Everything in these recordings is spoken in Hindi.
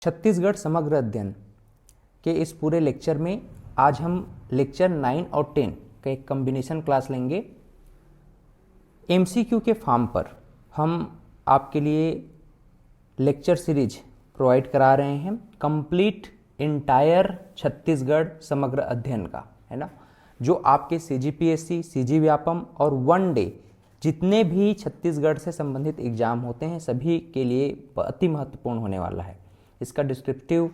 छत्तीसगढ़ समग्र अध्ययन के इस पूरे लेक्चर में आज हम लेक्चर 9 और 10 का एक कॉम्बिनेशन क्लास लेंगे। एमसीक्यू के फॉर्म पर हम आपके लिए लेक्चर सीरीज प्रोवाइड करा रहे हैं, कंप्लीट इंटायर छत्तीसगढ़ समग्र अध्ययन का, है ना, जो आपके सीजीपीएससी, सीजी व्यापम और वन डे जितने भी छत्तीसगढ़ से संबंधित एग्जाम होते हैं सभी के लिए अति महत्वपूर्ण होने वाला है। इसका डिस्क्रिप्टिव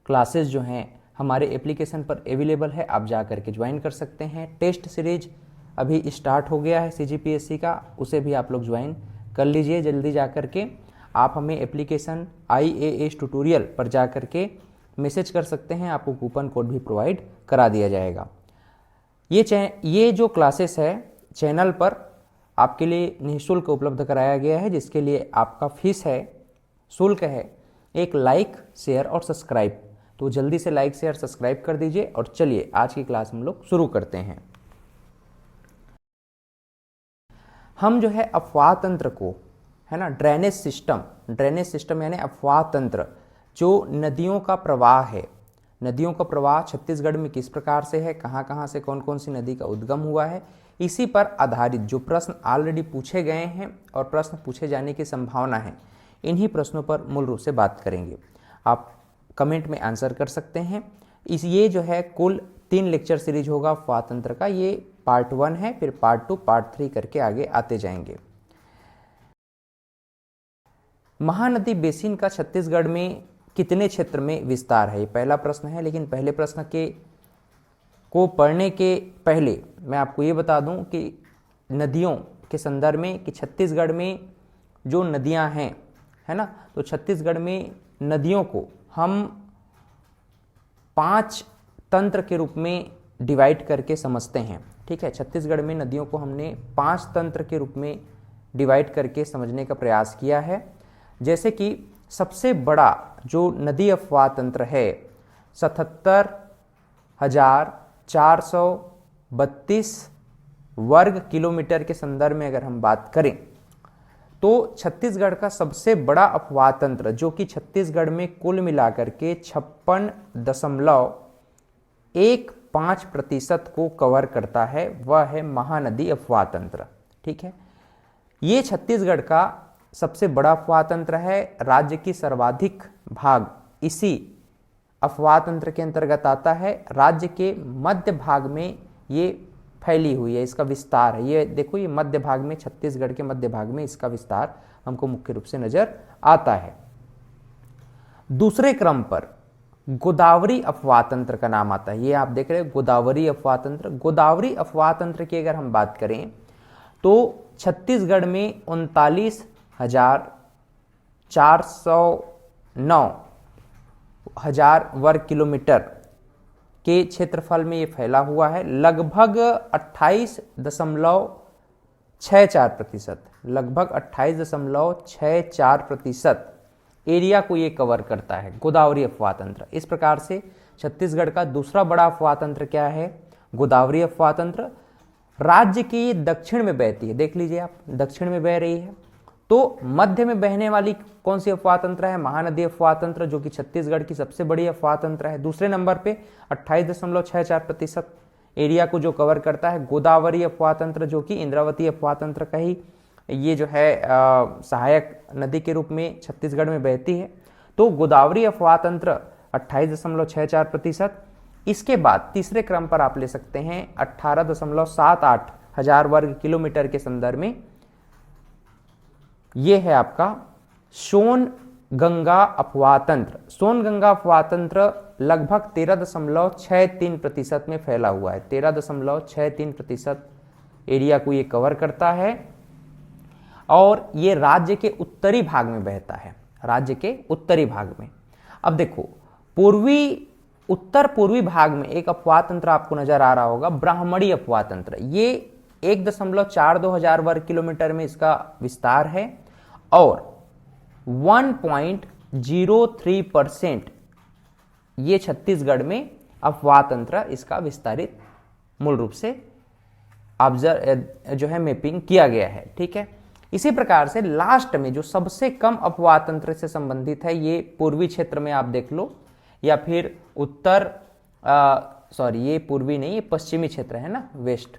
क्लासेस जो हैं हमारे एप्लीकेशन पर अवेलेबल है, आप जा करके ज्वाइन कर सकते हैं। टेस्ट सीरीज अभी स्टार्ट हो गया है सीजीपीएससी का, उसे भी आप लोग ज्वाइन कर लीजिए जल्दी जा करके। आप हमें एप्लीकेशन IAS ट्यूटोरियल पर जा करके मैसेज कर सकते हैं, आपको कूपन कोड भी प्रोवाइड करा दिया जाएगा। ये जो क्लासेस है चैनल पर आपके लिए निःशुल्क उपलब्ध कराया गया है, जिसके लिए आपका फीस है, शुल्क है एक लाइक, शेयर और सब्सक्राइब। तो जल्दी से लाइक, शेयर, सब्सक्राइब कर दीजिए और चलिए आज की क्लास हम लोग शुरू करते हैं। हम जो है अफवाह तंत्र को, है ना, ड्रेनेज सिस्टम यानी अफवाह तंत्र, जो नदियों का प्रवाह है, नदियों का प्रवाह छत्तीसगढ़ में किस प्रकार से है, कहाँ कहाँ से कौन कौन सी नदी का उद्गम हुआ है, इसी पर आधारित जो प्रश्न ऑलरेडी पूछे गए हैं और प्रश्न पूछे जाने की संभावना है, इन्हीं प्रश्नों पर मूल रूप से बात करेंगे। आप कमेंट में आंसर कर सकते हैं। ये जो है कुल 3 लेक्चर सीरीज होगा अफवाह तंत्र का। ये पार्ट 1 है, फिर पार्ट 2, पार्ट 3 करके आगे आते जाएंगे। महानदी बेसिन का छत्तीसगढ़ में कितने क्षेत्र में विस्तार है, ये पहला प्रश्न है। लेकिन पहले प्रश्न को पढ़ने के पहले मैं आपको ये बता दूं कि नदियों के संदर्भ में कि छत्तीसगढ़ में जो नदियां हैं, है ना, तो छत्तीसगढ़ में नदियों को हम 5 तंत्र के रूप में डिवाइड करके समझते हैं। ठीक है, छत्तीसगढ़ में नदियों को हमने 5 तंत्र के रूप में डिवाइड करके समझने का प्रयास किया है। जैसे कि सबसे बड़ा जो नदी अफवाह तंत्र है 77,432 वर्ग किलोमीटर के संदर्भ में अगर हम बात करें तो छत्तीसगढ़ का सबसे बड़ा अफवाह तंत्र, जो कि छत्तीसगढ़ में कुल मिलाकर के 56.15% को कवर करता है, वह है महानदी अफवाह तंत्र। ठीक है, ये छत्तीसगढ़ का सबसे बड़ा अफवाह तंत्र है। राज्य की सर्वाधिक भाग इसी अफवाह तंत्र के अंतर्गत आता है। राज्य के मध्य भाग में ये फैली हुई है, इसका विस्तार है। ये देखो, ये मध्य भाग में, छत्तीसगढ़ के मध्य भाग में इसका विस्तार हमको मुख्य रूप से नजर आता है। दूसरे क्रम पर गोदावरी अफवाह तंत्र का नाम आता है। ये आप देख रहे हैं गोदावरी अफवाह तंत्र। गोदावरी अफवाह तंत्र की अगर हम बात करें तो छत्तीसगढ़ में 39,409 वर्ग किलोमीटर के क्षेत्रफल में ये फैला हुआ है। लगभग 28.64%, लगभग 28.64% एरिया को ये कवर करता है गोदावरी अफवाह तंत्र। इस प्रकार से छत्तीसगढ़ का दूसरा बड़ा अफवाह तंत्र क्या है, गोदावरी अफवाह तंत्र। राज्य की दक्षिण में बहती है, देख लीजिए आप, दक्षिण में बह रही है। तो मध्य में बहने वाली कौन सी अफवाह तंत्र है, महानदी अफवाह तंत्र, जो कि छत्तीसगढ़ की सबसे बड़ी अफवाह तंत्र है। दूसरे नंबर पे 28.64% एरिया को जो कवर करता है गोदावरी अफवाह तंत्र, जो कि इंद्रावती अफवाह तंत्र का ही ये जो है सहायक नदी के रूप में छत्तीसगढ़ में बहती है। तो गोदावरी अफवाह तंत्र 28.64%। इसके बाद तीसरे क्रम पर आप ले सकते हैं 18.78 हजार वर्ग किलोमीटर के संदर्भ में, यह है आपका सोन गंगा अफवाह तंत्र। सोन गंगा अफवाह तंत्र लगभग 13.63% में फैला हुआ है। 13.63% एरिया को ये कवर करता है और ये राज्य के उत्तरी भाग में बहता है, राज्य के उत्तरी भाग में। अब देखो, उत्तर पूर्वी भाग में एक अफवाह तंत्र आपको नजर आ रहा होगा, ब्राह्मणी अफवाह तंत्र। ये 1.42 हजार वर्ग किलोमीटर में इसका विस्तार है और 1.03% ये छत्तीसगढ़ में अफवाह तंत्र इसका विस्तारित मूल रूप से ऑब्जर्व जो है मैपिंग किया गया है। ठीक है, इसी प्रकार से लास्ट में जो सबसे कम अपवाह तंत्र से संबंधित है, ये पूर्वी क्षेत्र में आप देख लो, या फिर उत्तर ये पूर्वी नहीं, ये पश्चिमी क्षेत्र है ना, वेस्ट।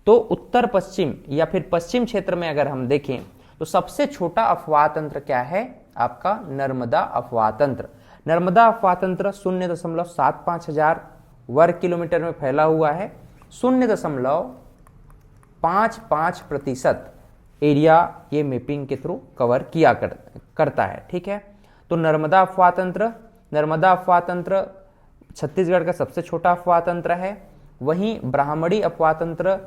तो उत्तर पश्चिम या फिर पश्चिम क्षेत्र में अगर हम देखें तो सबसे छोटा अफवाह तंत्र क्या है आपका, नर्मदा अफवाह तंत्र। नर्मदा अफवाह तंत्र 0.75 हजार वर्ग किलोमीटर में फैला हुआ है। 0.55% एरिया ये मैपिंग के थ्रू कवर किया करता है, ठीक है। तो नर्मदा अफवाह तंत्र छत्तीसगढ़ का सबसे छोटा अफवाह तंत्र है। वहीं ब्राह्मणी अफवाह तंत्र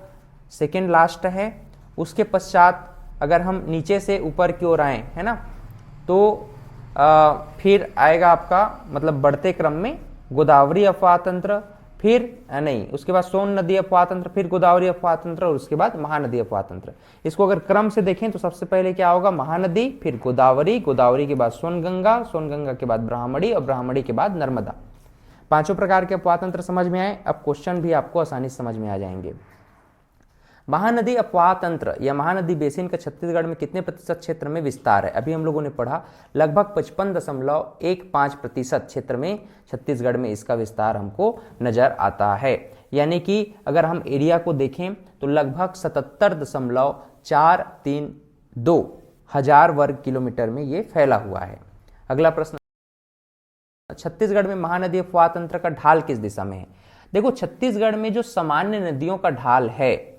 सेकेंड लास्ट है। उसके पश्चात अगर हम नीचे से ऊपर की ओर आए, है ना, तो फिर आएगा आपका मतलब बढ़ते क्रम में गोदावरी अफवाह तंत्र, फिर नहीं, उसके बाद सोन नदी अफवाह तंत्र, फिर गोदावरी अफवाह तंत्र और उसके बाद महानदी अफवाह तंत्र। इसको अगर क्रम से देखें तो सबसे पहले क्या होगा, महानदी, फिर गोदावरी, गोदावरी के बाद सोनगंगा, सोनगंगा के बाद ब्राह्मणी और ब्राह्मणी के बाद नर्मदा। पांचों प्रकार के अफवाह तंत्र समझ में आए। अब क्वेश्चन भी आपको आसानी से समझ में आ जाएंगे। महानदी अफवाह तंत्र या महानदी बेसिन का छत्तीसगढ़ में कितने प्रतिशत क्षेत्र में विस्तार है? अभी हम लोगों ने पढ़ा लगभग 55.15% क्षेत्र में छत्तीसगढ़ में इसका विस्तार हमको नजर आता है। यानी कि अगर हम एरिया को देखें तो लगभग 77.432 हजार वर्ग किलोमीटर में ये फैला हुआ है। अगला प्रश्न, छत्तीसगढ़ में महानदी अफवाह तंत्र का ढाल किस दिशा में है? देखो, छत्तीसगढ़ में जो सामान्य नदियों का ढाल है,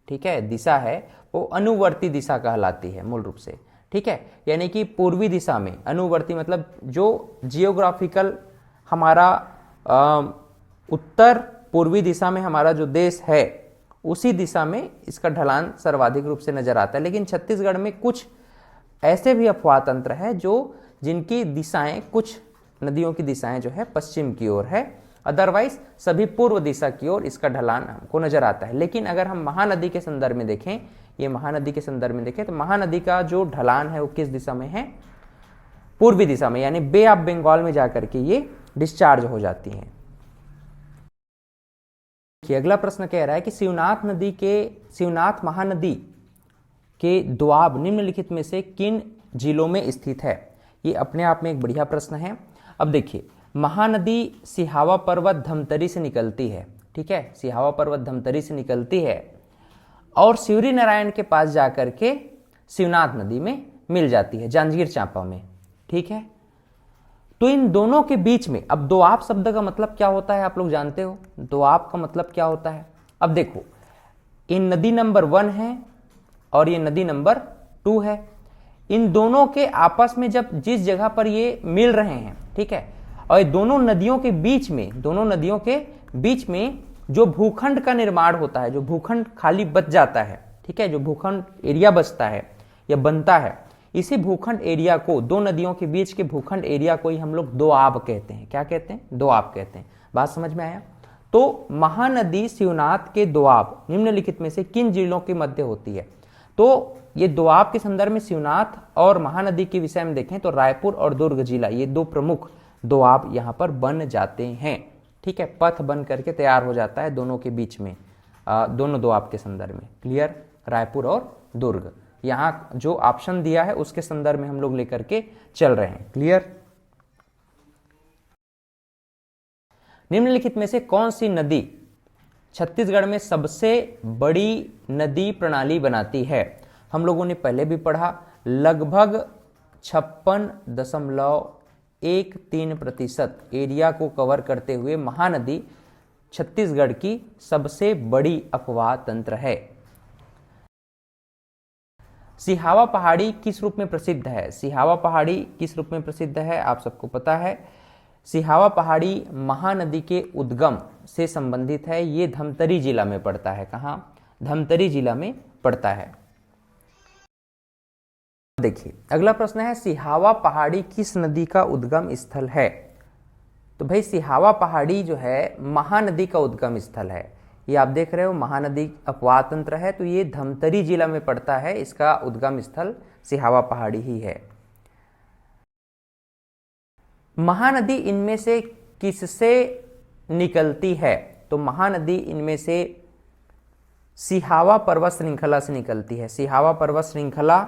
ठीक है, दिशा है, वो अनुवर्ती दिशा कहलाती है मूल रूप से, ठीक है। यानी कि पूर्वी दिशा में, अनुवर्ती मतलब जो जियोग्राफिकल हमारा उत्तर पूर्वी दिशा में हमारा जो देश है, उसी दिशा में इसका ढलान सर्वाधिक रूप से नजर आता है। लेकिन छत्तीसगढ़ में कुछ ऐसे भी अफवाह तंत्र है जो जिनकी दिशाएं, कुछ नदियों की दिशाएं जो है पश्चिम की ओर है, अदरवाइज सभी पूर्व दिशा की ओर इसका ढलान हमको नजर आता है। लेकिन अगर हम महानदी के संदर्भ में देखें, ये महानदी के संदर्भ में देखें तो महानदी का जो ढलान है वो किस दिशा में है, पूर्वी दिशा में, यानी बे ऑफ बंगाल में जाकर के ये डिस्चार्ज हो जाती है। अगला प्रश्न कह रहा है कि शिवनाथ महानदी के दोआब निम्नलिखित में से किन जिलों में स्थित है? ये अपने आप में एक बढ़िया प्रश्न है। अब देखिए, महानदी सिहावा पर्वत धमतरी से निकलती है, ठीक है, सिहावा पर्वत धमतरी से निकलती है और शिवरी नारायण के पास जाकर के शिवनाथ नदी में मिल जाती है, जांजगीर चांपा में, ठीक है। तो इन दोनों के बीच में, अब दोआब शब्द का मतलब क्या होता है आप लोग जानते हो, दोआब का मतलब क्या होता है? अब देखो, ये नदी नंबर 1 है और ये नदी नंबर 2 है। इन दोनों के आपस में जब जिस जगह पर ये मिल रहे हैं, ठीक है, और ये दोनों नदियों के बीच में जो भूखंड का निर्माण होता है, जो भूखंड खाली बच जाता है, ठीक है, जो भूखंड एरिया बचता है या बनता है, इसी भूखंड एरिया को, दो नदियों के बीच के भूखंड एरिया को ही हम लोग दोआब कहते हैं। क्या कहते हैं? दोआब कहते हैं। बात समझ में आया? तो महानदी शिवनाथ के दोआब निम्नलिखित में से किन जिलों के मध्य होती है? तो ये दोआब के संदर्भ में शिवनाथ और महानदी के विषय में देखें तो रायपुर और दुर्ग जिला, ये दो प्रमुख दोआब यहाँ पर बन जाते हैं, ठीक है, पथ बन करके तैयार हो जाता है दोनों के बीच में, दोनों दोआब के संदर्भ में। क्लियर? रायपुर और दुर्ग, यहाँ जो ऑप्शन दिया है उसके संदर्भ में हम लोग लेकर के चल रहे हैं। क्लियर? निम्नलिखित में से कौन सी नदी छत्तीसगढ़ में सबसे बड़ी नदी प्रणाली बनाती है? हम लोगों ने पहले भी पढ़ा, लगभग 56.13% एरिया को कवर करते हुए महानदी छत्तीसगढ़ की सबसे बड़ी अफवाह तंत्र है। सिहावा पहाड़ी किस रूप में प्रसिद्ध है? सिहावा पहाड़ी किस रूप में प्रसिद्ध है आप सबको पता है। सिहावा पहाड़ी महानदी के उद्गम से संबंधित है। ये धमतरी जिला में पड़ता है। कहाँ? धमतरी जिला में पड़ता है। देखिए अगला प्रश्न है, सिहावा पहाड़ी किस नदी का उद्गम स्थल है? तो भाई सिहावा पहाड़ी जो है महानदी का उद्गम स्थल है। ये आप देख रहे हो महानदी अफवाह तंत्र है, तो ये धमतरी जिला में पड़ता है। इसका उद्गम स्थल सिहावा पहाड़ी ही है। महानदी इनमें से किससे निकलती है? तो महानदी इनमें से सिहावा पर्वत श्रृंखला से निकलती है। सिहावा पर्वत श्रृंखला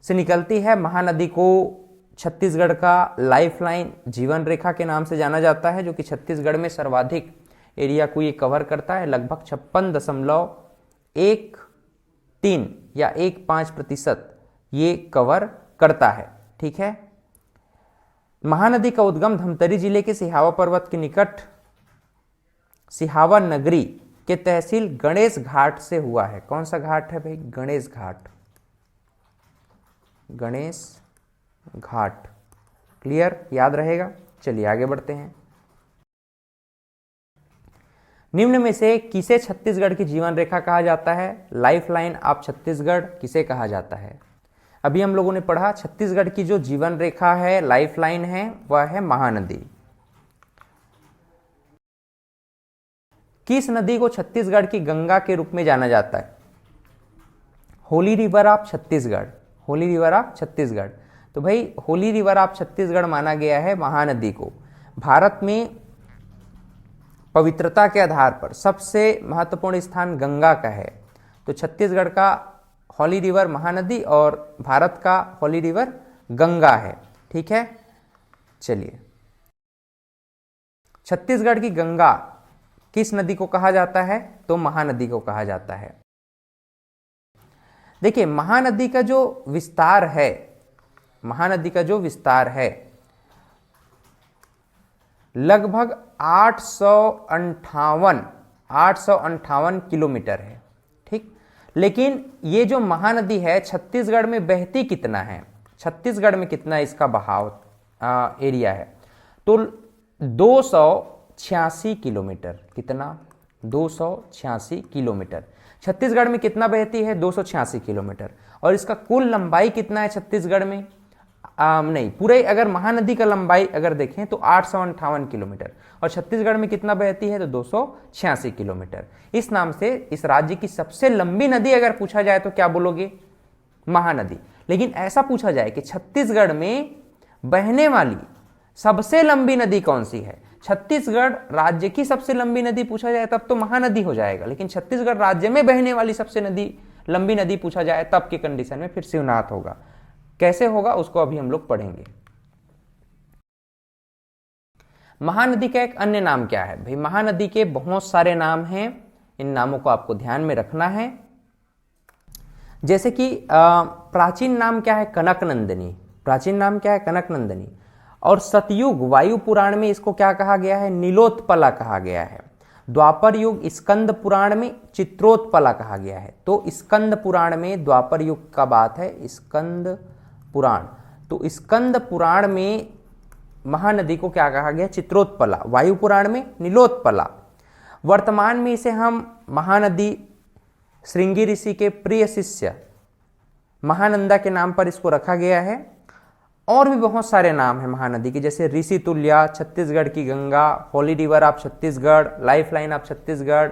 से निकलती है। महानदी को छत्तीसगढ़ का लाइफलाइन जीवन रेखा के नाम से जाना जाता है, जो कि छत्तीसगढ़ में सर्वाधिक एरिया को ये कवर करता है। लगभग 56.13 या 15% ये कवर करता है। ठीक है। महानदी का उद्गम धमतरी जिले के सिहावा पर्वत के निकट सिहावा नगरी के तहसील गणेश घाट से हुआ है। कौन सा घाट है भाई? गणेश घाट। गणेश घाट, क्लियर, याद रहेगा। चलिए आगे बढ़ते हैं। निम्न में से किसे छत्तीसगढ़ की जीवन रेखा कहा जाता है? लाइफलाइन ऑफ छत्तीसगढ़ किसे कहा जाता है? अभी हम लोगों ने पढ़ा छत्तीसगढ़ की जो जीवन रेखा है, लाइफलाइन है, वह है महानदी। किस नदी को छत्तीसगढ़ की गंगा के रूप में जाना जाता है? Holi river of Chhattisgarh. Holi river of Chhattisgarh. तो भाई होली रिवर ऑफ छत्तीसगढ़ माना गया है महानदी को। भारत में पवित्रता के आधार पर सबसे महत्वपूर्ण स्थान गंगा का है। तो छत्तीसगढ़ का होली रिवर महानदी और भारत का होली रिवर गंगा है। ठीक है। चलिए, छत्तीसगढ़ की गंगा किस नदी को कहा जाता है? तो महानदी को कहा जाता है। देखिए, महानदी का जो विस्तार है, महानदी का जो विस्तार है लगभग 858 किलोमीटर है। ठीक। लेकिन ये जो महानदी है छत्तीसगढ़ में बहती कितना है? छत्तीसगढ़ में कितना इसका बहाव एरिया है? तो 286 किलोमीटर। कितना? 286 किलोमीटर। छत्तीसगढ़ में कितना बहती है? 286 किलोमीटर। और इसका कुल लंबाई कितना है छत्तीसगढ़ में? नहीं, पूरे अगर महानदी का लंबाई अगर देखें तो 858 किलोमीटर, और छत्तीसगढ़ में कितना बहती है? तो 286 किलोमीटर। इस नाम से इस राज्य की सबसे लंबी नदी अगर पूछा जाए तो क्या बोलोगे? महानदी। लेकिन ऐसा पूछा जाए कि छत्तीसगढ़ में बहने वाली सबसे लंबी नदी कौन सी है? छत्तीसगढ़ राज्य की सबसे लंबी नदी पूछा जाए तब तो महानदी हो जाएगा, लेकिन छत्तीसगढ़ राज्य में बहने वाली सबसे लंबी नदी पूछा जाए तब की कंडीशन में फिर शिवनाथ होगा। कैसे होगा उसको अभी हम लोग पढ़ेंगे। महानदी का एक अन्य नाम क्या है? भाई महानदी के बहुत सारे नाम हैं, इन नामों को आपको ध्यान में रखना है। जैसे कि प्राचीन नाम क्या है? कनकनंदिनी। प्राचीन नाम क्या है? कनकनंदिनी। और सतयुग वायु पुराण में इसको क्या कहा गया है? नीलोत्पला कहा गया है। द्वापर युग स्कंद पुराण में चित्रोत्पला कहा गया है। तो स्कंद पुराण में द्वापर युग का बात है, स्कंद पुराण। तो स्कंद पुराण में महानदी को क्या कहा गया? चित्रोत्पला। वायु पुराण में नीलोत्पला। वर्तमान में इसे हम महानदी श्रृंगी ऋषि के प्रिय शिष्य महानंदा के नाम पर इसको रखा गया है। और भी बहुत सारे नाम हैं महानदी के, जैसे ऋषि तुल्या, छत्तीसगढ़ की Ganga, Holi river of Chhattisgarh, lifeline of Chhattisgarh,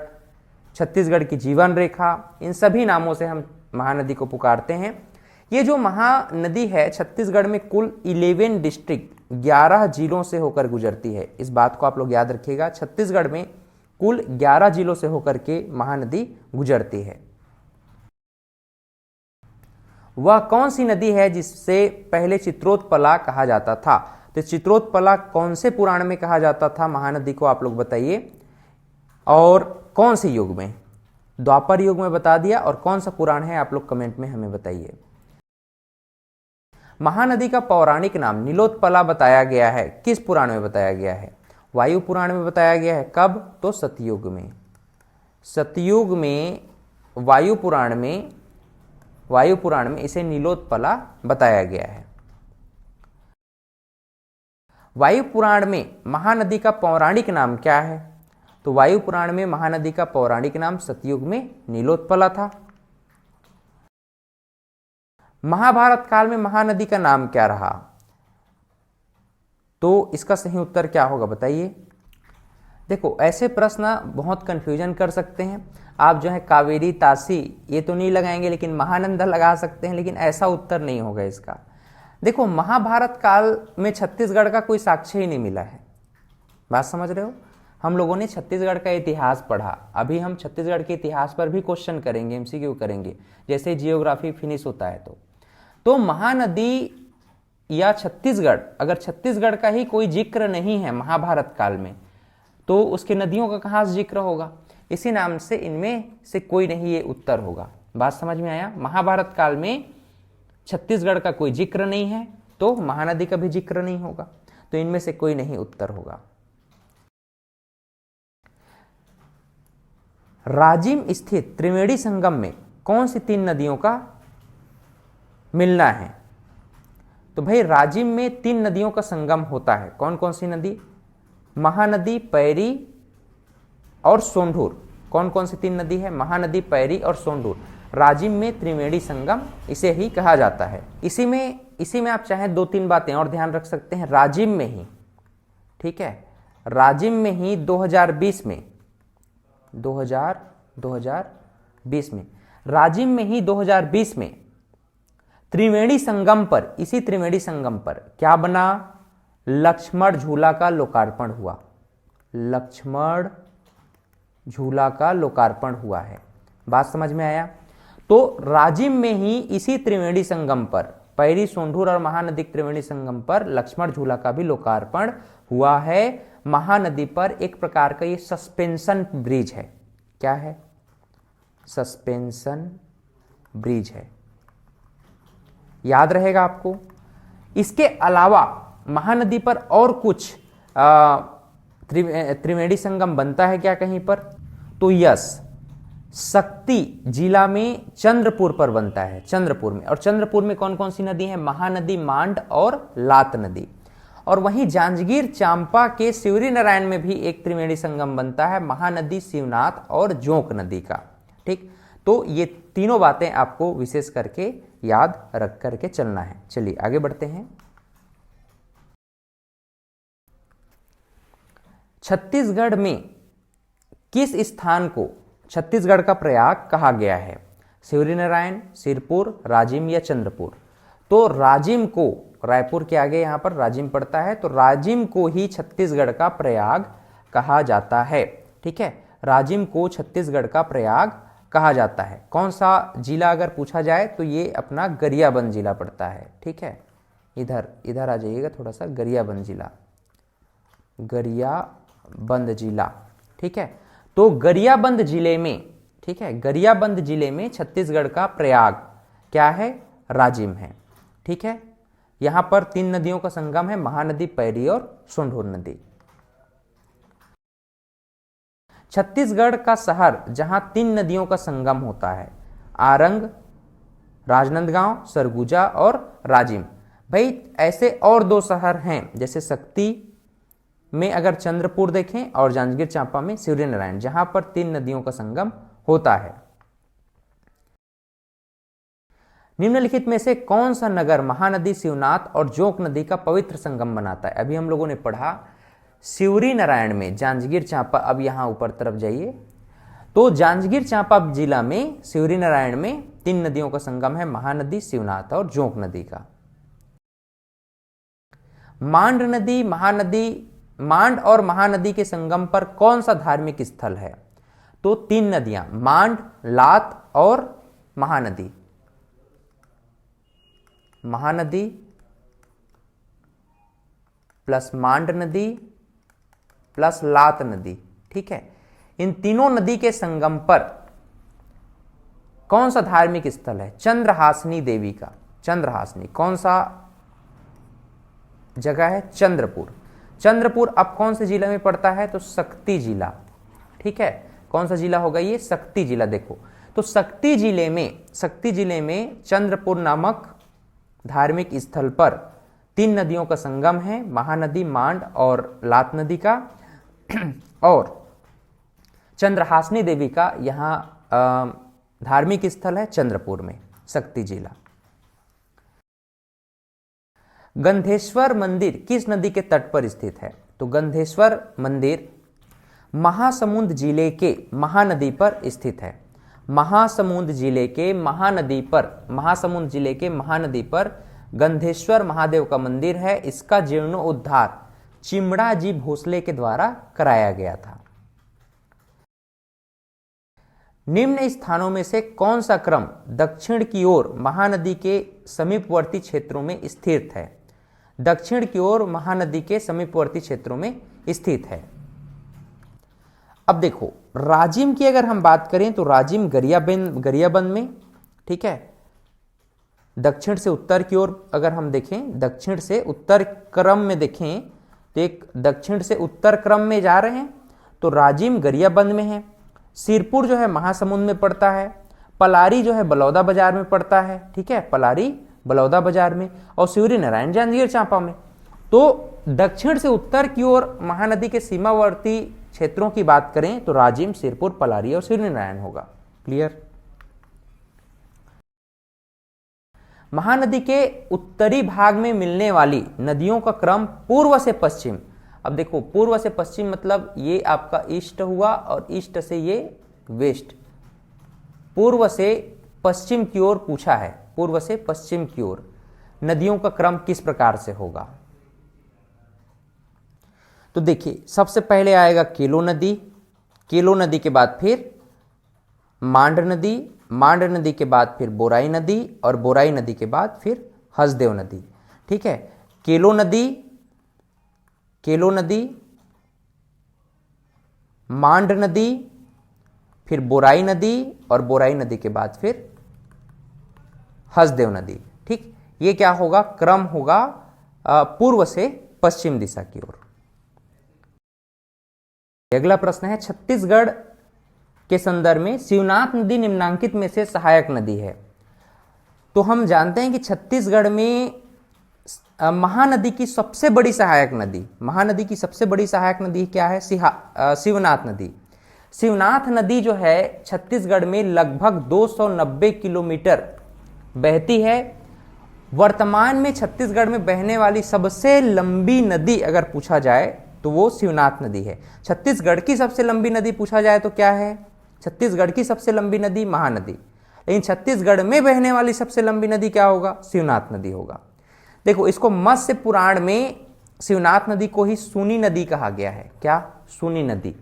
Chhattisgarh की जीवन रेखा। इन सभी नामों से हम महानदी को पुकारते हैं। ये जो महानदी है छत्तीसगढ़ में कुल 11 डिस्ट्रिक्ट 11 जिलों से होकर गुजरती है। इस बात को आप लोग याद रखिएगा, छत्तीसगढ़ में कुल 11 जिलों से होकर के महानदी गुजरती है। वह कौन सी नदी है जिससे पहले चित्रोत्पला कहा जाता था? तो चित्रोत्पला कौन से पुराण में कहा जाता था महानदी को, आप लोग बताइए। और कौन से युग में? द्वापर युग में बता दिया। और कौन सा पुराण है आप लोग कमेंट में हमें बताइए। महानदी का पौराणिक नाम नीलोत्पला बताया गया है। किस पुराण में बताया गया है? वायु पुराण में बताया गया है। कब? तो सतयुग में। सतयुग में वायु पुराण में इसे नीलोत्पला बताया गया है। वायु पुराण में महानदी का पौराणिक नाम क्या है? तो वायु पुराण में महानदी का पौराणिक नाम सतयुग में नीलोत्पला था। महाभारत काल में महानदी का नाम क्या रहा? तो इसका सही उत्तर क्या होगा बताइए। देखो, ऐसे प्रश्न बहुत कंफ्यूजन कर सकते हैं। आप जो है कावेरी, तासी ये तो नहीं लगाएंगे, लेकिन महानंदा लगा सकते हैं, लेकिन ऐसा उत्तर नहीं होगा इसका। देखो, महाभारत काल में छत्तीसगढ़ का कोई साक्ष्य ही नहीं मिला है। बात समझ रहे हो? हम लोगों ने छत्तीसगढ़ का इतिहास पढ़ा, अभी हम छत्तीसगढ़ के इतिहास पर भी क्वेश्चन करेंगे, एमसीक्यू करेंगे, जैसे जियोग्राफी फिनिश होता है। तो महानदी या छत्तीसगढ़, अगर छत्तीसगढ़ का ही कोई जिक्र नहीं है महाभारत काल में, तो उसके नदियों का कहाँ जिक्र होगा? इसी नाम से इनमें से कोई नहीं, ये उत्तर होगा। बात समझ में आया? महाभारत काल में छत्तीसगढ़ का कोई जिक्र नहीं है, तो महानदी का भी जिक्र नहीं होगा, तो इनमें से कोई नहीं उत्तर होगा। राजिम स्थित त्रिवेणी संगम में कौन सी 3 नदियों का मिलना है? तो भाई राजिम में 3 नदियों का संगम होता है। कौन कौन सी नदी? महानदी, पैरी और सोंढूर। कौन कौन सी 3 नदी है? महानदी, पैरी और सोंढूर। राजिम में त्रिवेणी संगम इसे ही कहा जाता है। इसी में आप चाहें 2-3 बातें और ध्यान रख सकते हैं। राजिम में ही, ठीक है, राजिम में ही 2020 में राजिम में ही 2020 में त्रिवेणी संगम पर, इसी त्रिवेणी संगम पर क्या बना? लक्ष्मण झूला का लोकार्पण हुआ। लक्ष्मण झूला का लोकार्पण हुआ है। बात समझ में आया? तो राजिम में ही इसी त्रिवेणी संगम पर, पैरी, सोंढूर और महानदी त्रिवेणी संगम पर लक्ष्मण झूला का भी लोकार्पण हुआ है। महानदी पर एक प्रकार का ये सस्पेंशन ब्रिज है। क्या है? सस्पेंशन ब्रिज है, याद रहेगा आपको। इसके अलावा महानदी पर और कुछ त्रिवेणी संगम बनता है क्या कहीं पर? तो यस, शक्ति जिला में चंद्रपुर पर बनता है, चंद्रपुर में। और चंद्रपुर में कौन कौन सी नदी है? महानदी, मांड और लात नदी। और वहीं जांजगीर चांपा के शिवरी नारायण में भी एक त्रिवेणी संगम बनता है, महानदी, शिवनाथ और जोंक नदी का। ठीक, तो ये तीनों बातें आपको विशेष करके याद रख करके चलना है। चलिए आगे बढ़ते हैं। छत्तीसगढ़ में किस स्थान को छत्तीसगढ़ का प्रयाग कहा गया है? शिवरी नारायण, सिरपुर, राजिम या चंद्रपुर? तो राजिम को, रायपुर के आगे यहां पर राजिम पड़ता है, तो राजिम को ही छत्तीसगढ़ का प्रयाग कहा जाता है। ठीक है, राजिम को छत्तीसगढ़ का प्रयाग कहा जाता है। कौन सा जिला अगर पूछा जाए तो ये अपना गरियाबंद जिला पड़ता है। ठीक है, इधर आ जाइएगा थोड़ा सा, गरियाबंद जिला, गरियाबंद जिला। ठीक है, तो गरियाबंद जिले में, ठीक है, गरियाबंद जिले में छत्तीसगढ़ का प्रयाग क्या है? राजिम है। ठीक है, यहां पर 3 नदियों का संगम है, महानदी, पैरी और सोंढूर नदी। छत्तीसगढ़ का शहर जहां 3 नदियों का संगम होता है, आरंग, राजनांदगांव, सरगुजा और राजिम। भाई ऐसे और 2 शहर हैं, जैसे शक्ति में अगर चंद्रपुर देखें और जांजगीर चांपा में शिवरी नारायण, जहां पर 3 नदियों का संगम होता है। निम्नलिखित में से कौन सा नगर महानदी, शिवनाथ और जोंक नदी का पवित्र संगम बनाता है? अभी हम लोगों ने पढ़ा शिवरी नारायण में, जांजगीर चांपा। अब यहां ऊपर तरफ जाइए, तो जांजगीर चांपा जिला में शिवरी नारायण में 3 नदियों का संगम है, महानदी, शिवनाथ और जोंक नदी का। मांड नदी, मांड और महानदी के संगम पर कौन सा धार्मिक स्थल है? तो 3 नदियां, मांड, लात और महानदी। महानदी प्लस मांड नदी प्लस लात नदी। ठीक है, इन तीनों नदी के संगम पर कौन सा धार्मिक स्थल है? चंद्रहासिनी देवी का। चंद्रहासिनी कौन सा जगह है? चंद्रपुर। चंद्रपुर अब कौन से जिले में पड़ता है? तो शक्ति जिला। ठीक है, कौन सा जिला होगा ये? शक्ति जिला। देखो, तो शक्ति जिले में चंद्रपुर नामक धार्मिक स्थल पर 3 नदियों का संगम है, महानदी, मांड और लात नदी का। और चंद्रहासिनी देवी का यहां धार्मिक स्थल है चंद्रपुर में, शक्ति जिला। गंधेश्वर मंदिर किस नदी के तट पर स्थित है? तो गंधेश्वर मंदिर महासमुंद जिले के महानदी पर स्थित है। महासमुंद जिले के महानदी पर गंधेश्वर महादेव का मंदिर है। इसका जीर्णोद्धार चिमड़ा जी भोसले के द्वारा कराया गया था। निम्न स्थानों में से कौन सा क्रम दक्षिण की ओर महानदी के समीपवर्ती क्षेत्रों में स्थित है? दक्षिण की ओर महानदी के समीपवर्ती क्षेत्रों में स्थित है। अब देखो, राजिम की अगर हम बात करें तो राजिम गरियाबंद में, ठीक है, दक्षिण से उत्तर की ओर अगर हम देखें, दक्षिण से उत्तर क्रम में देखें तो एक दक्षिण से उत्तर क्रम में जा रहे हैं तो राजिम गरियाबंद में है। सिरपुर जो है महासमुंद में पड़ता है। पलारी जो है बलौदा बाजार में पड़ता है, ठीक है, पलारी बलौदा बाजार में, और शिवरी नारायण जांजगीर चांपा में। तो दक्षिण से उत्तर की ओर महानदी के सीमावर्ती क्षेत्रों की बात करें तो राजिम, सिरपुर, पलारी और शिवरी नारायण होगा। क्लियर? महानदी के उत्तरी भाग में मिलने वाली नदियों का क्रम पूर्व से पश्चिम। अब देखो, पूर्व से पश्चिम मतलब ये आपका ईस्ट हुआ और ईस्ट से ये वेस्ट। पूर्व से पश्चिम की ओर पूछा है, पूर्व से पश्चिम की ओर नदियों का क्रम किस प्रकार से होगा? तो देखिए, सबसे पहले आएगा केलो नदी, केलो नदी के बाद फिर मांड नदी, मांड नदी के बाद फिर बोराई नदी, और बोराई नदी के बाद फिर हसदेव नदी। ठीक है, केलो नदी, केलो नदी, मांड नदी, फिर बोराई नदी, और बोराई नदी के बाद फिर हसदेव नदी। ठीक, ये क्या होगा? क्रम होगा पूर्व से पश्चिम दिशा की ओर। अगला प्रश्न है, छत्तीसगढ़ के संदर्भ में शिवनाथ नदी निम्नांकित में से सहायक नदी है। तो हम जानते हैं कि छत्तीसगढ़ में महानदी की सबसे बड़ी सहायक नदी, महानदी की सबसे बड़ी सहायक नदी क्या है? शिवनाथ नदी। शिवनाथ नदी जो है छत्तीसगढ़ में लगभग 290 किलोमीटर बहती है। वर्तमान में छत्तीसगढ़ में बहने वाली सबसे लंबी नदी अगर पूछा जाए तो वो शिवनाथ नदी है। छत्तीसगढ़ की सबसे लंबी नदी पूछा जाए तो क्या है? छत्तीसगढ़ की सबसे लंबी नदी महानदी। लेकिन छत्तीसगढ़ में बहने वाली सबसे लंबी नदी क्या होगा? शिवनाथ नदी होगा। देखो, इसको मत्स्य पुराण में शिवनाथ नदी को ही सूनी नदी कहा गया है। क्या? सूनी नदी।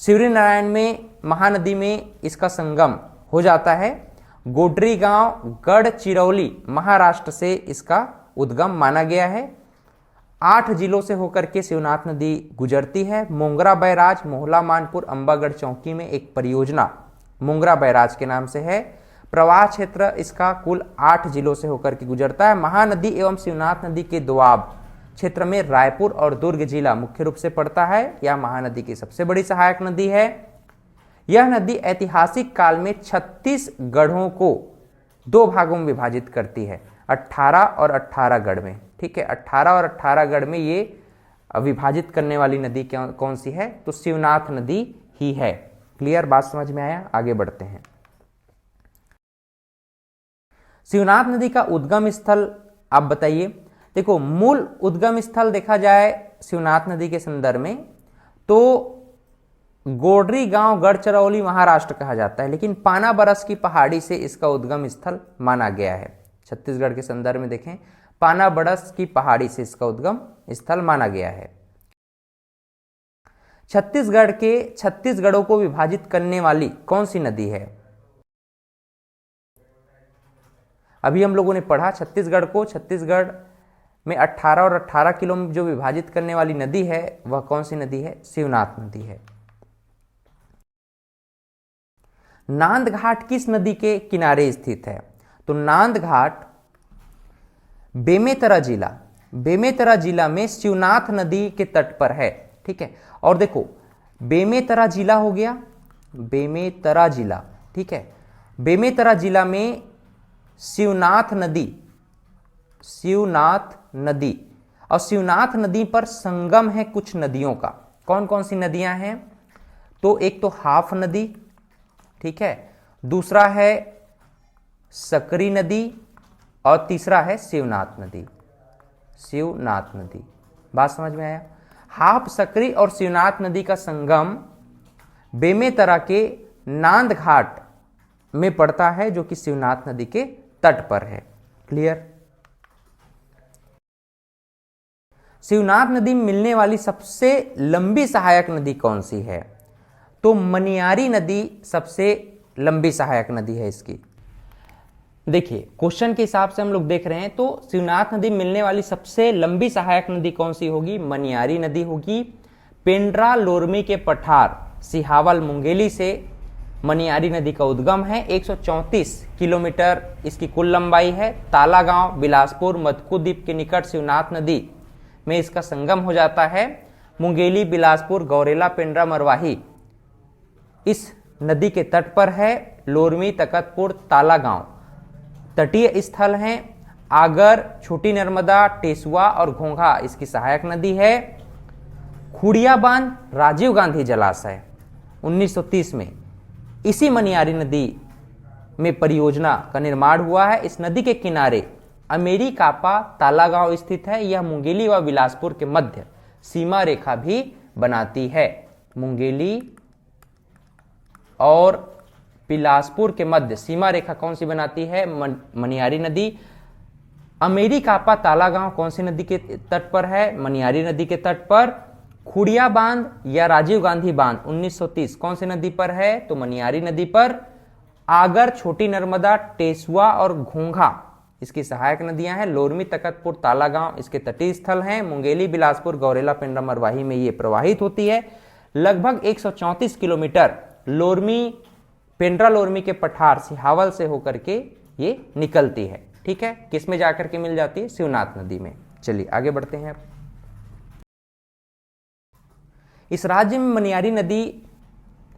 शिवरी नारायण में महानदी में इसका संगम हो जाता है। गोडरी गांव गढ़चिरौली महाराष्ट्र से इसका उद्गम माना गया है। 8 जिलों से होकर के शिवनाथ नदी गुजरती है। मोंगरा बैराज मोहला मानपुर अंबागढ़ चौकी में एक परियोजना मोंगरा बैराज के नाम से है। प्रवाह क्षेत्र इसका कुल 8 जिलों से होकर के गुजरता है। महानदी एवं शिवनाथ नदी के दोआब क्षेत्र में रायपुर और दुर्ग जिला मुख्य रूप से पड़ता है। यह महानदी की सबसे बड़ी सहायक नदी है। यह नदी ऐतिहासिक काल में 36 गढ़ों को 2 भागों में विभाजित करती है, 18 और 18 गढ़ में। ठीक है, 18 और 18 गढ़ में ये विभाजित करने वाली नदी कौन सी है? तो शिवनाथ नदी ही है। क्लियर? बात समझ में आया? आगे बढ़ते हैं। शिवनाथ नदी का उद्गम स्थल आप बताइए। देखो, मूल उद्गम स्थल देखा जाए शिवनाथ नदी के संदर्भ में तो गोडरी गांव गढ़चिरौली महाराष्ट्र कहा जाता है, लेकिन पाना बरस की पहाड़ी से इसका उद्गम स्थल माना गया है। छत्तीसगढ़ के संदर्भ में देखें, पाना बरस की पहाड़ी से इसका उद्गम स्थल माना गया है। छत्तीसगढ़ के 36 गढ़ों को विभाजित करने वाली कौन सी नदी है? अभी हम लोगों ने पढ़ा छत्तीसगढ़ को, छत्तीसगढ़ में 18 और 18 किलोमीटर जो विभाजित करने वाली नदी है वह कौन सी नदी है? शिवनाथ नदी है। नांद घाट किस नदी के किनारे स्थित है? तो नांद घाट बेमेतरा जिला, बेमेतरा जिला में शिवनाथ नदी के तट पर है। ठीक है, और देखो बेमेतरा जिला हो गया, बेमेतरा जिला। ठीक है, बेमेतरा जिला में शिवनाथ नदी, शिवनाथ नदी, और शिवनाथ नदी पर संगम है कुछ नदियों का। कौन कौन सी नदियां हैं? तो एक तो हाफ नदी, ठीक है, दूसरा है सकरी नदी, और तीसरा है शिवनाथ नदी, शिवनाथ नदी। बात समझ में आया? हाफ, सकरी और शिवनाथ नदी का संगम बेमेतरा के नांद घाट में पड़ता है, जो कि शिवनाथ नदी के तट पर है। क्लियर? शिवनाथ नदी में मिलने वाली सबसे लंबी सहायक नदी कौन सी है? तो मनियारी नदी सबसे लंबी सहायक नदी है इसकी। देखिए क्वेश्चन के हिसाब से हम लोग देख रहे हैं तो शिवनाथ नदी मिलने वाली सबसे लंबी सहायक नदी कौन सी होगी? मनियारी नदी होगी। पेंड्रा लोरमी के पठार सिहावल मुंगेली से मनियारी नदी का उद्गम है। 134 किलोमीटर इसकी कुल लंबाई है। तालागांव बिलासपुर मधुकुद्वीप के निकट शिवनाथ नदी में इसका संगम हो जाता है। मुंगेली बिलासपुर गौरेला पेंड्रा मरवाही इस नदी के तट पर है। लोरमी तकतपुर तालागांव तटीय स्थल हैं। आगर छोटी नर्मदा टेसुआ और घोंघा इसकी सहायक नदी है। खुड़िया बांध राजीव गांधी जलाशय 1930 में इसी मनियारी नदी में परियोजना का निर्माण हुआ है। इस नदी के किनारे अमेरी कापा तालागांव स्थित है। यह मुंगेली व बिलासपुर के मध्य सीमा रेखा भी बनाती है। मुंगेली और बिलासपुर के मध्य सीमा रेखा कौन सी बनाती है? मनियारी नदी। अमेरी कापा तालागांव कौन सी नदी के तट पर है? मनियारी नदी के तट पर। खुड़िया बांध या राजीव गांधी बांध 1930 कौन सी नदी पर है? तो मनियारी नदी पर। आगर छोटी नर्मदा टेसुआ और घोंघा इसकी सहायक नदियां हैं। लोरमी तकतपुर तालागांव इसके तटीय स्थल हैं। मुंगेली बिलासपुर गौरेला पेंड्रा मरवाही में ये प्रवाहित होती है। लगभग 134 किलोमीटर लोरमी पेंड्रा लोरमी के पठार सिहावल से होकर के ये निकलती है। ठीक है, किस में जाकर के मिल जाती है? शिवनाथ नदी में। चलिए आगे बढ़ते हैं। इस राज्य में मनियारी नदी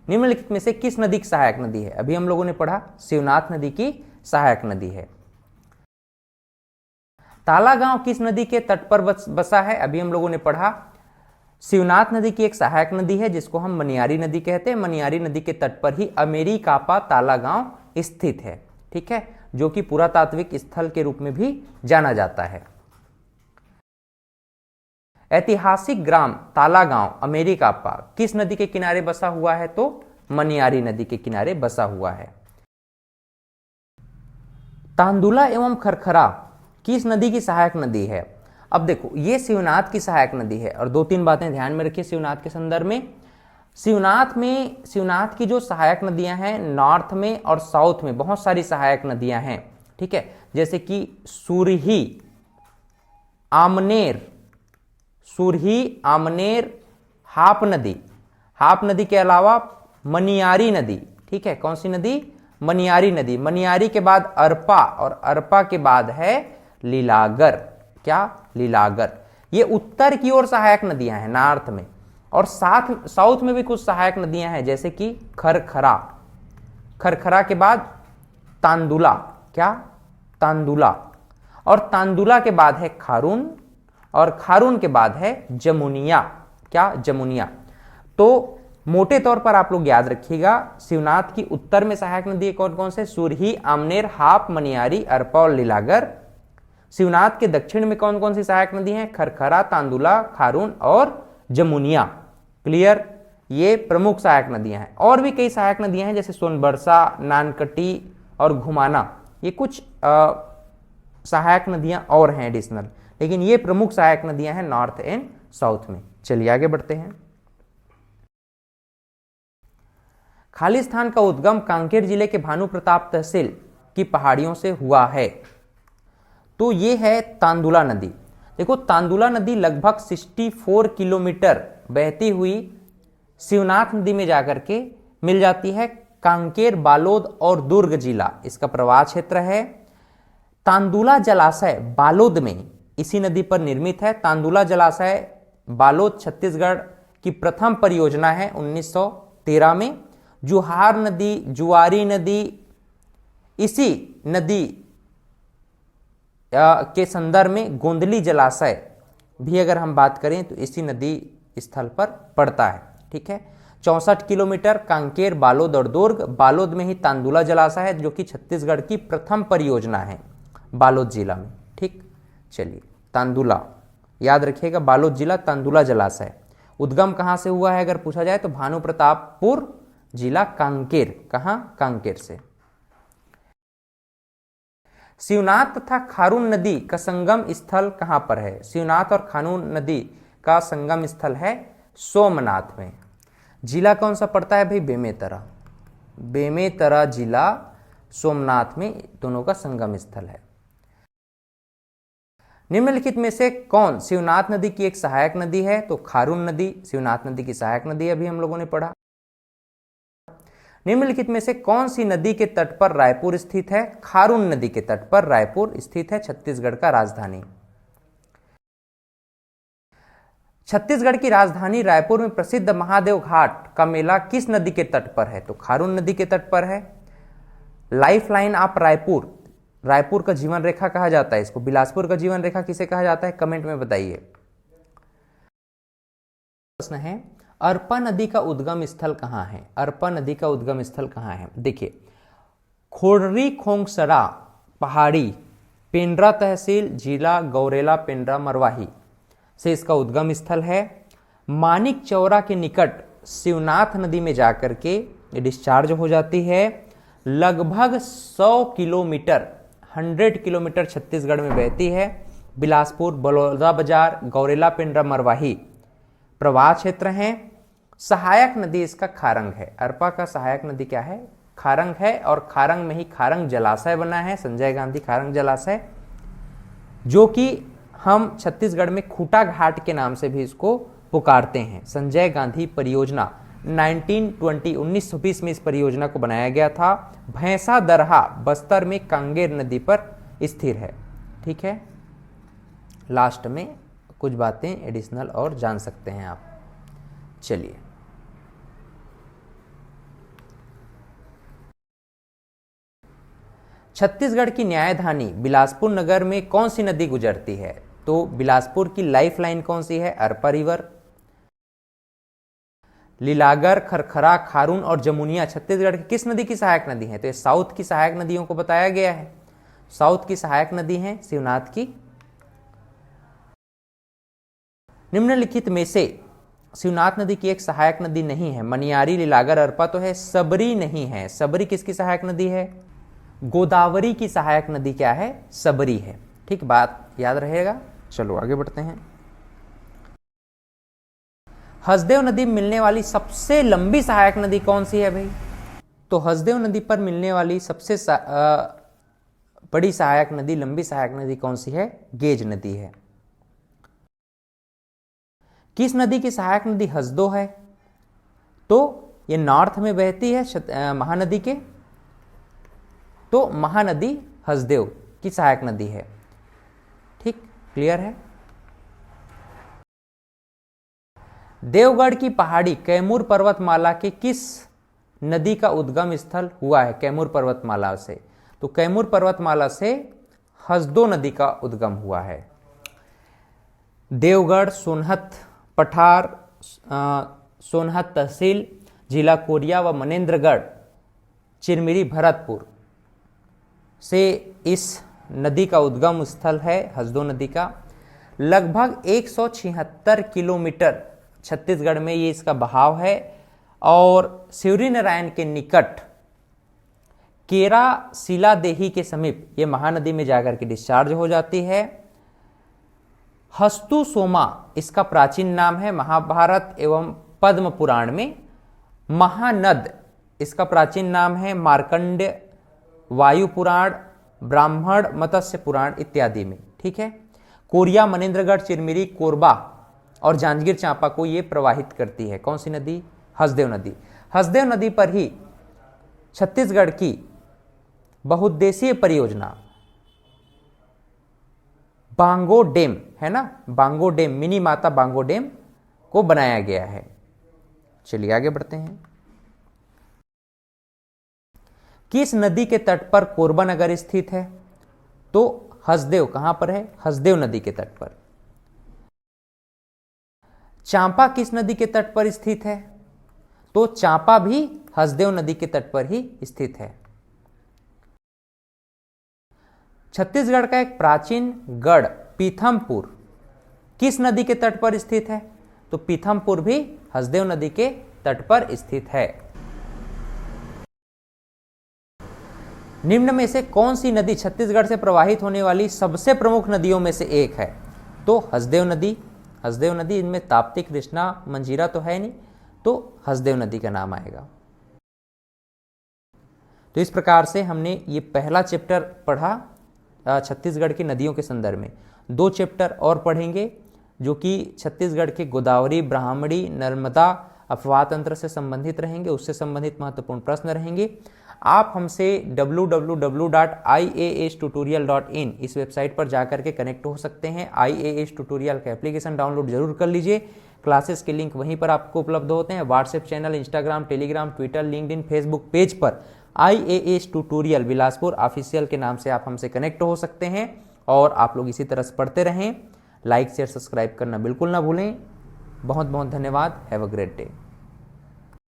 निम्नलिखित में से किस नदी की सहायक नदी है? अभी हम लोगों ने पढ़ा शिवनाथ नदी की सहायक नदी है। तालागांव किस नदी के तट पर बसा है? अभी हम लोगों ने पढ़ा शिवनाथ नदी की एक सहायक नदी है जिसको हम मनियारी नदी कहते हैं। मनियारी नदी के तट पर ही अमेरी कापा तालागांव स्थित है। ठीक है, जो कि पुरातात्विक स्थल के रूप में भी जाना जाता है। ऐतिहासिक ग्राम तालागांव अमेरी कापा किस नदी के किनारे बसा हुआ है? तो मनियारी नदी के किनारे बसा हुआ है। तांदुला एवं खरखरा किस नदी की सहायक नदी है? अब देखो ये शिवनाथ की सहायक नदी है और 2-3 बातें ध्यान में रखिए शिवनाथ के संदर्भ में। शिवनाथ की जो सहायक नदियां हैं नॉर्थ में और साउथ में बहुत सारी सहायक नदियां हैं। ठीक है, जैसे कि सुरही आमनेर हाप नदी के अलावा मनियारी नदी। ठीक है, कौन सी नदी? मनियारी नदी। मनियारी के बाद अरपा और अरपा के बाद है लीलागर। क्या? लीलागर। ये उत्तर की ओर सहायक नदियां हैं नॉर्थ में, और साउथ में भी कुछ सहायक नदियां हैं जैसे कि खरखरा के बाद तांदुला। क्या? तांदुला। और तांदुला के बाद है खारून और खारून के बाद है जमुनिया। क्या? जमुनिया। तो मोटे तौर पर आप लोग याद रखिएगा शिवनाथ की उत्तर में सहायक नदी कौन कौन से? सुरही आमनेर हाप मनियारी अरपा और लीलागर। शिवनाथ के दक्षिण में कौन कौन सी सहायक नदी हैं? खरखरा तांदुला खारून और जमुनिया। क्लियर? ये प्रमुख सहायक नदियां हैं। और भी कई सहायक नदियां हैं जैसे सोनबरसा नानकटी और घुमाना। ये कुछ सहायक नदियां और हैं एडिशनल, लेकिन ये प्रमुख सहायक नदियां हैं नॉर्थ एंड साउथ में। चलिए आगे बढ़ते हैं। खालिस्तान का उद्गम कांकेर जिले के भानु प्रताप तहसील की पहाड़ियों से हुआ है। तो ये है तांदुला नदी। देखो तांदुला नदी लगभग 64 किलोमीटर बहती हुई शिवनाथ नदी में जाकर के मिल जाती है। कांकेर बालोद और दुर्ग जिला इसका प्रवाह क्षेत्र है। तांदुला जलाशय बालोद में इसी नदी पर निर्मित है। तांदुला जलाशय बालोद छत्तीसगढ़ की प्रथम परियोजना है 1913 में। जुहार नदी जुआरी नदी इसी नदी के संदर्भ में गोंदली जलाशय भी अगर हम बात करें तो इसी नदी स्थल पर पड़ता है। ठीक है, 64 किलोमीटर कांकेर बालोद और दुर्ग। बालोद में ही तांदुला जलाशय है जो कि छत्तीसगढ़ की प्रथम परियोजना है बालोद जिला में। ठीक, चलिए तांदुला याद रखिएगा, बालोद जिला तांदुला जलाशय। उद्गम कहां से हुआ है अगर पूछा जाए तो भानु प्रतापपुर जिला कांकेर। कहां? कांकेर से। शिवनाथ तथा खारून नदी का संगम स्थल कहां पर है? शिवनाथ और खारून नदी का संगम स्थल है सोमनाथ में। जिला कौन सा पड़ता है भाई? बेमेतरा। बेमेतरा जिला सोमनाथ में दोनों का संगम स्थल है। निम्नलिखित में से कौन शिवनाथ नदी की एक सहायक नदी है? तो खारून नदी शिवनाथ नदी की सहायक नदी अभी हम लोगों ने पढ़ा। निम्नलिखित में से कौन सी नदी के तट पर रायपुर स्थित है? खारून नदी के तट पर रायपुर स्थित है, छत्तीसगढ़ का राजधानी। छत्तीसगढ़ की राजधानी रायपुर में प्रसिद्ध महादेव घाट का मेला किस नदी के तट पर है? तो खारून नदी के तट पर है। Life line of Raipur, Raipur का जीवन रेखा कहा जाता है इसको। बिलासपुर का जीवन रेखा किसे कहा जाता है? कमेंट में बताइए। प्रश्न है, अरपा नदी का उद्गम स्थल कहां है? अरपा नदी का उद्गम स्थल कहां है? देखिए, खोड़री खोंगसरा पहाड़ी, पेंड्रा तहसील, जिला गौरेला, पेंड्रा मरवाही से इसका उद्गम स्थल है। मानिक चौरा के निकट शिवनाथ नदी में जाकर के डिस्चार्ज हो जाती है। लगभग 100 किलोमीटर 100 किलोमीटर छत्तीसगढ़ में बहती है। बिलासपुर, बलौदाबाजार, गौरेला, पेंड्रा मरवाही प्रवाह क्षेत्र हैं। सहायक नदी इसका खारंग है। अरपा का सहायक नदी क्या है? खारंग है, और खारंग में ही खारंग जलाशय बना है, संजय गांधी खारंग जलाशय, जो कि हम छत्तीसगढ़ में खूटा घाट के नाम से भी इसको पुकारते हैं। संजय गांधी परियोजना 1920 में इस परियोजना को बनाया गया था। भैंसा दरहा बस्तर में कांगेर नदी पर स्थिर है। ठीक है, लास्ट में कुछ बातें एडिशनल और जान सकते हैं आप। चलिए, छत्तीसगढ़ की न्यायधानी बिलासपुर नगर में कौन सी नदी गुजरती है? तो बिलासपुर की लाइफ लाइन कौन सी है? अरपा रिवर। लीलागर, खरखरा, खारून और जमुनिया छत्तीसगढ़ की किस नदी की सहायक नदी है? तो ये साउथ की सहायक नदियों को बताया गया है। साउथ की सहायक नदी है शिवनाथ की। निम्नलिखित में से शिवनाथ नदी की एक सहायक नदी नहीं है। मनियारी, लीलागर, अरपा तो है, सबरी नहीं है। सबरी किसकी सहायक नदी है? गोदावरी की सहायक नदी क्या है? सबरी है। ठीक, बात याद रहेगा। चलो आगे बढ़ते हैं। हसदेव नदी में मिलने वाली सबसे लंबी सहायक नदी कौन सी है भाई? तो हसदेव नदी पर मिलने वाली सबसे बड़ी सहायक नदी, लंबी सहायक नदी कौन सी है? गेज नदी है। किस नदी की सहायक नदी हसदो है? तो ये नॉर्थ में बहती है महानदी के, तो महानदी हसदेव की सहायक नदी है। ठीक, क्लियर है। देवगढ़ की पहाड़ी कैमूर पर्वतमाला के किस नदी का उद्गम स्थल हुआ है? कैमूर पर्वतमाला से, तो कैमूर पर्वतमाला से हसदो नदी का उद्गम हुआ है। देवगढ़, सोनहत पठार, सोनहत तहसील, जिला कोरिया व मनेन्द्रगढ़, चिरमिरी, भरतपुर से इस नदी का उद्गम स्थल है हसदो नदी का। लगभग 176 किलोमीटर छत्तीसगढ़ में ये इसका बहाव है, और शिवरी नारायण के निकट केरा शिला देही के समीप ये महानदी में जाकर के डिस्चार्ज हो जाती है। हस्तु सोमा इसका प्राचीन नाम है। महाभारत एवं पद्म पुराण में महानद इसका प्राचीन नाम है। मार्कंडेय, वायु पुराण, ब्राह्मण, मत्स्य पुराण इत्यादि में। ठीक है, कोरिया, मनेन्द्रगढ़, चिरमिरी, कोरबा और जांजगीर चांपा को ये प्रवाहित करती है। कौन सी नदी? हसदेव नदी। हसदेव नदी पर ही छत्तीसगढ़ की बहुउद्देशीय परियोजना बांगो डैम है ना, बांगो डैम, मिनी माता बांगो डैम को बनाया गया है। चलिए आगे बढ़ते हैं। किस नदी के तट पर कोरबा नगर स्थित है? तो हसदेव कहां पर है? हसदेव नदी के तट पर। चांपा किस नदी के तट पर स्थित है? तो चांपा भी हसदेव नदी के तट पर ही स्थित है। छत्तीसगढ़ का एक प्राचीन गढ़ पीथमपुर किस नदी के तट पर स्थित है? तो पीथमपुर भी हसदेव नदी के तट पर स्थित है। निम्न में से कौन सी नदी छत्तीसगढ़ से प्रवाहित होने वाली सबसे प्रमुख नदियों में से एक है? तो हसदेव नदी। हसदेव नदी, इनमें ताप्ती, कृष्णा, मंजीरा तो है नहीं, तो हसदेव नदी का नाम आएगा। तो इस प्रकार से हमने ये पहला चैप्टर पढ़ा छत्तीसगढ़ की नदियों के संदर्भ में। 2 चैप्टर और पढ़ेंगे जो कि छत्तीसगढ़ के गोदावरी, ब्राह्मणी, नर्मदा अफवाह तंत्र से संबंधित रहेंगे, उससे संबंधित महत्वपूर्ण प्रश्न रहेंगे। आप हमसे www.iaastutorial.in इस वेबसाइट पर जाकर के कनेक्ट हो सकते हैं। IAS ट्यूटोरियल का एप्लीकेशन डाउनलोड जरूर कर लीजिए। क्लासेस के लिंक वहीं पर आपको उपलब्ध होते हैं। WhatsApp channel, Instagram, Telegram, Twitter, LinkedIn, Facebook page पर IAS ट्यूटोरियल बिलासपुर ऑफिशियल के नाम से आप हमसे कनेक्ट हो सकते हैं। और आप लोग इसी तरह से पढ़ते रहें। लाइक शेयर सब्सक्राइब करना बिल्कुल ना भूलें। बहुत बहुत धन्यवाद। Have a great day.